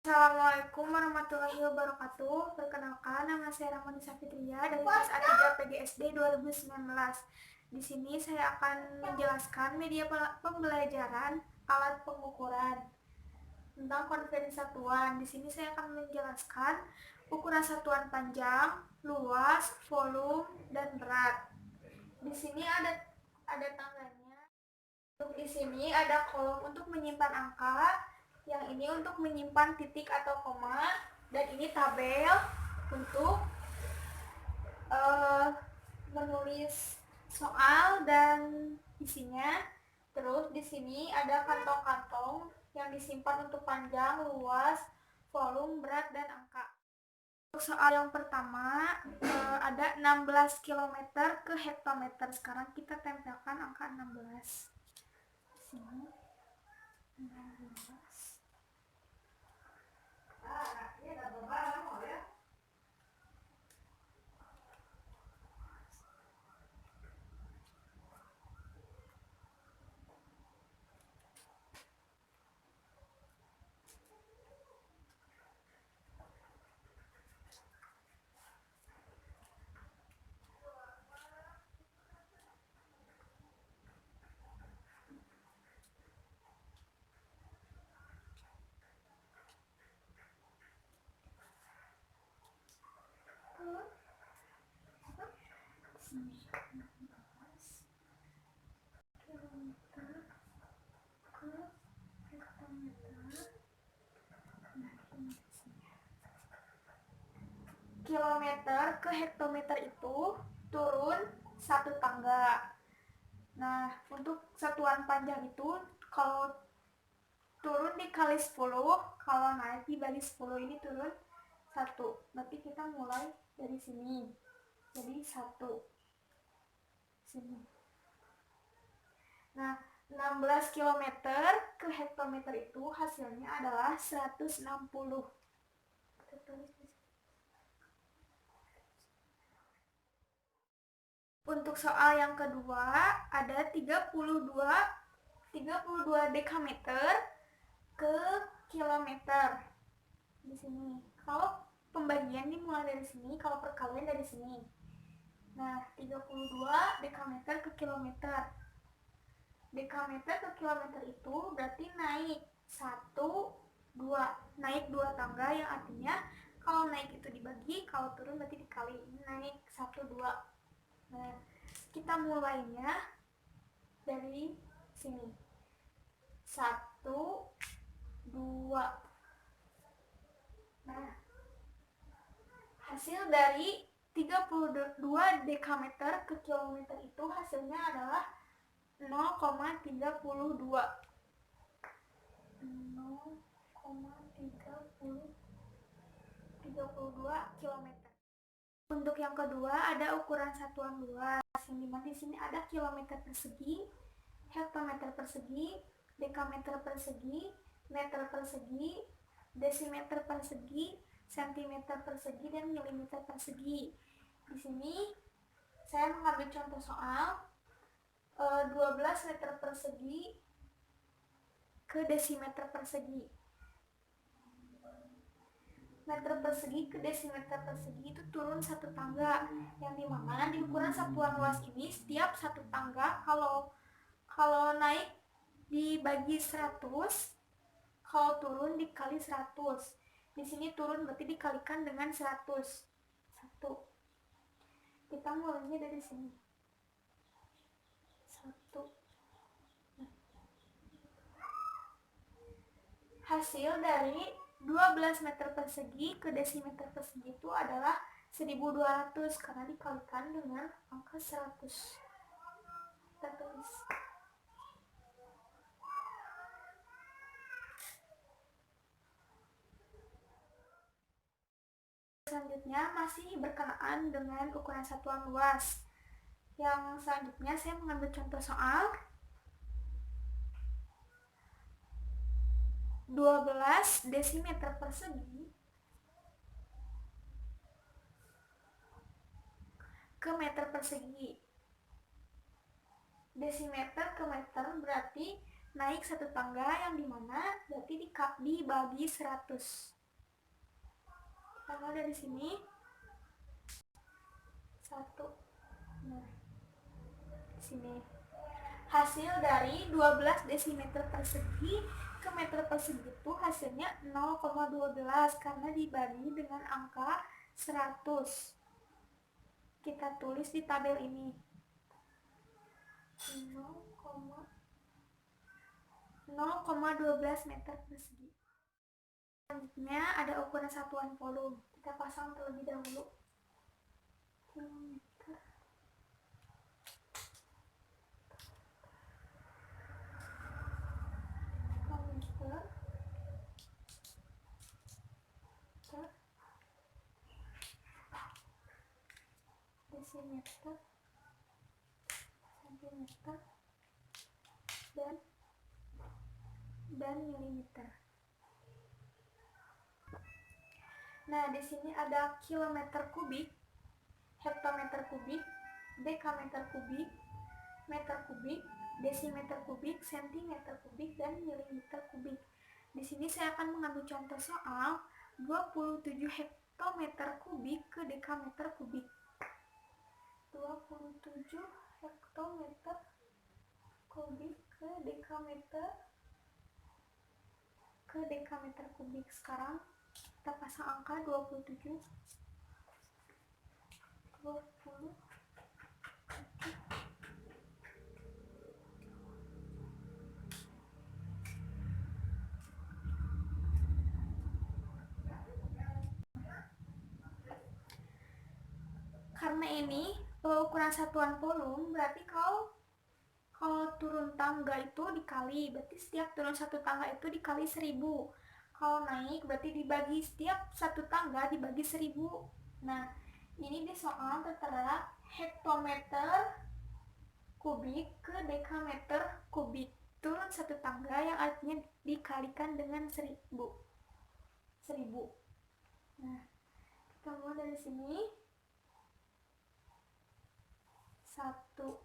Assalamualaikum warahmatullahi wabarakatuh. Perkenalkan, nama saya Rahmanisa Fitria dari kelas A3 PGSD 2019. Di sini saya akan menjelaskan media pembelajaran alat pengukuran tentang konvensi satuan. Di sini saya akan menjelaskan ukuran satuan panjang, luas, volume, dan berat. Di sini ada tangganya. Untuk di sini ada kolom untuk menyimpan angka, yang ini untuk menyimpan titik atau koma, dan ini tabel untuk menulis soal dan isinya. Terus di sini ada kantong-kantong yang disimpan untuk panjang, luas, volume, berat, dan angka. Untuk soal yang pertama ada 16 km ke hektometer. Sekarang kita tempelkan angka 16 di sini. 16. Kilometer ke hektometer itu turun satu tangga. Nah, untuk satuan panjang itu kalau turun dikali 10, kalau naik dibagi 10, ini turun 1. Berarti kita mulai dari sini. Jadi 1. Sini. Nah, 16 km ke hektometer itu hasilnya adalah 160. Kita tulis di sini. Untuk soal yang kedua ada 32 dekameter ke kilometer di sini. Kalau pembagian dimulai dari sini, kalau perkalian dari sini. Nah, 32 dekameter ke kilometer. Dekameter ke kilometer itu berarti naik 1, 2. Naik 2 tangga, yang artinya kalau naik itu dibagi, kalau turun berarti dikali. Ini naik 1, 2. Nah, kita mulainya dari sini. 1, 2. Nah, hasil dari 32 dekameter ke kilometer itu hasilnya adalah 0,32 km. Untuk yang kedua ada ukuran satuan luas, yang dimana di sini ada kilometer persegi, hektometer persegi, dekameter persegi, meter persegi, desimeter persegi, sentimeter persegi, dan milimeter persegi. Di sini saya mengambil contoh soal 12 meter persegi ke desimeter persegi. Meter persegi ke desimeter persegi itu turun satu tangga, yang dimana di ukuran satuan luas ini setiap satu tangga kalau naik dibagi 100, kalau turun dikali 100. Di sini turun berarti dikalikan dengan 100. 1. Kita mulainya dari sini. 1. Hasil dari 12 meter persegi ke desimeter persegi itu adalah 1200 karena dikalikan dengan angka 100. Kita tulis. Selanjutnya masih berkenaan dengan ukuran satuan luas. Yang selanjutnya saya mengambil contoh soal 12 desimeter persegi ke meter persegi. Desimeter ke meter berarti naik satu tangga, yang dimana berarti dibagi 100. Kalau dari sini 1. Nah, di sini hasil dari 12 desimeter persegi ke meter persegi itu hasilnya 0,12 karena dibagi dengan angka 100. Kita tulis di tabel ini 0,12 meter persegi. Selanjutnya ada ukuran satuan volume. Kita pasang terlebih dahulu. Kilometer. Kilometer. Desimeter. Sentimeter. Dan milimeter. Nah, di sini ada kilometer kubik, hektometer kubik, dekameter kubik, meter kubik, desimeter kubik, sentimeter kubik, dan milimeter kubik. Di sini saya akan mengambil contoh soal 27 hektometer kubik ke dekameter kubik. 27 hektometer kubik ke dekameter kubik. Sekarang kita pasang angka 27. Karena ini ukuran satuan volume, berarti kalau turun tangga itu dikali, berarti setiap turun satu tangga itu dikali 1000. Kalau naik berarti dibagi setiap satu tangga dibagi 1000. Nah, ini di soal tertera hektometer kubik ke dekameter kubik. Turun satu tangga yang artinya dikalikan dengan 1000. Nah, kita mulai dari sini. 1.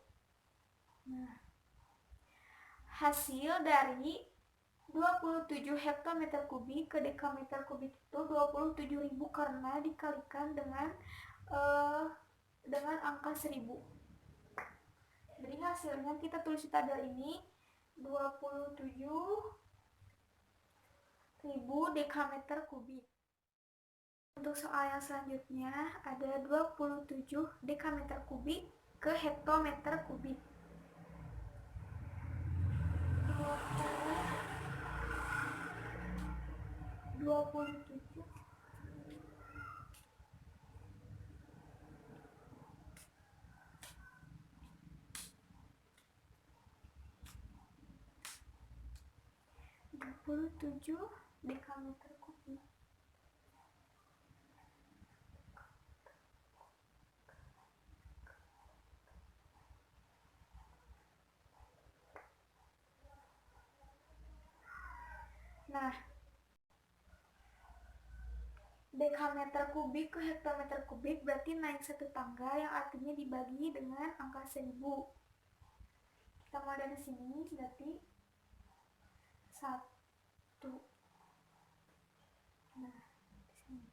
Nah, hasil dari 27 hektometer kubik ke dekameter kubik itu 27.000 karena dikalikan dengan angka 1000. Jadi hasilnya kita tulis di tabel ini 27.000 dekameter kubik. Untuk soal yang selanjutnya ada 27 dekameter kubik ke hektometer kubik. 27 dekameter kubik. Nah, dekameter kubik ke hektometer kubik berarti naik satu tangga yang artinya dibagi dengan angka 1000. Kita mulai dari sini berarti 1. Nah, di sini.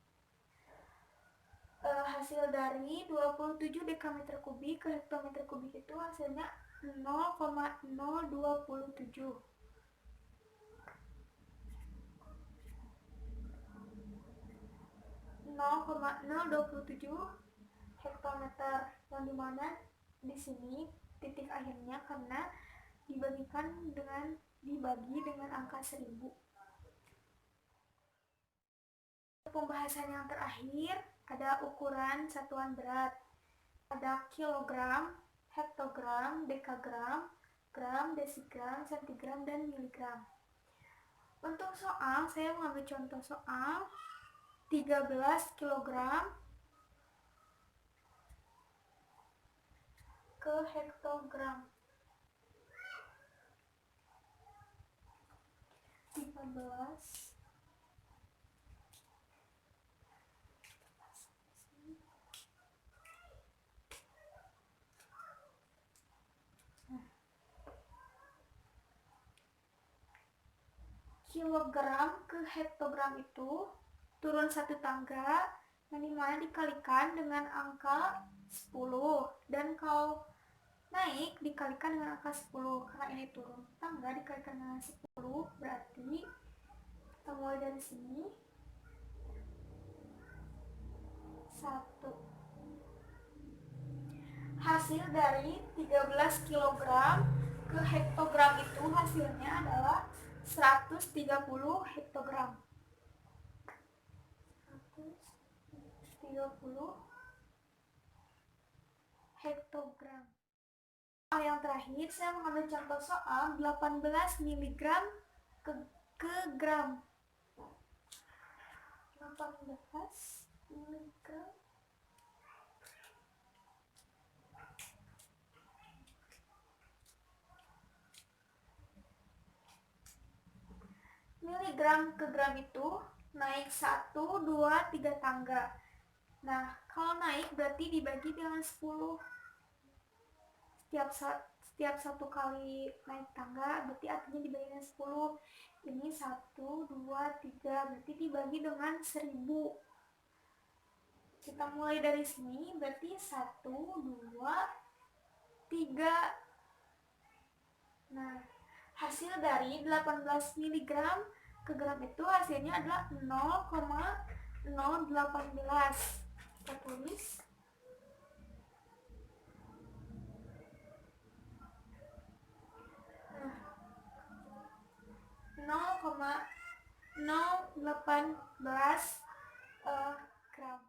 Hasil dari 27 dekameter kubik ke hektometer kubik itu hasilnya 0,027. 0,027 hektometer, yang dimana di sini titik akhirnya karena dibagi dengan angka 1000. Pembahasan yang terakhir ada ukuran satuan berat. Ada kilogram, hektogram, dekagram, gram, desigram, sentigram, dan miligram. Untuk soal, saya mengambil contoh soal 13 kg ke hektogram. 13 kilogram ke hektogram itu turun 1 tangga, yang dimana dikalikan dengan angka 10. Dan kalau naik dikalikan dengan angka 10, karena ini turun tangga dikalikan dengan 10, berarti kita mulai dari sini. 1. Hasil dari 13 kg ke hektogram itu hasilnya adalah 130 hektogram. 130 hektogram. Yang terakhir, saya mengambil contoh soal 18 mg ke gram. 18 mg miligram ke gram itu naik 1, 2, 3 tangga. Nah, kalau naik berarti dibagi dengan 10. Setiap satu kali naik tangga berarti artinya dibagi dengan 10. Ini 1, 2, 3 berarti dibagi dengan 1000. Kita mulai dari sini, berarti 1, 2, 3. Nah, hasil dari 18 mg ke gram itu hasilnya adalah 0,018. Kita tulis 0,018 gram.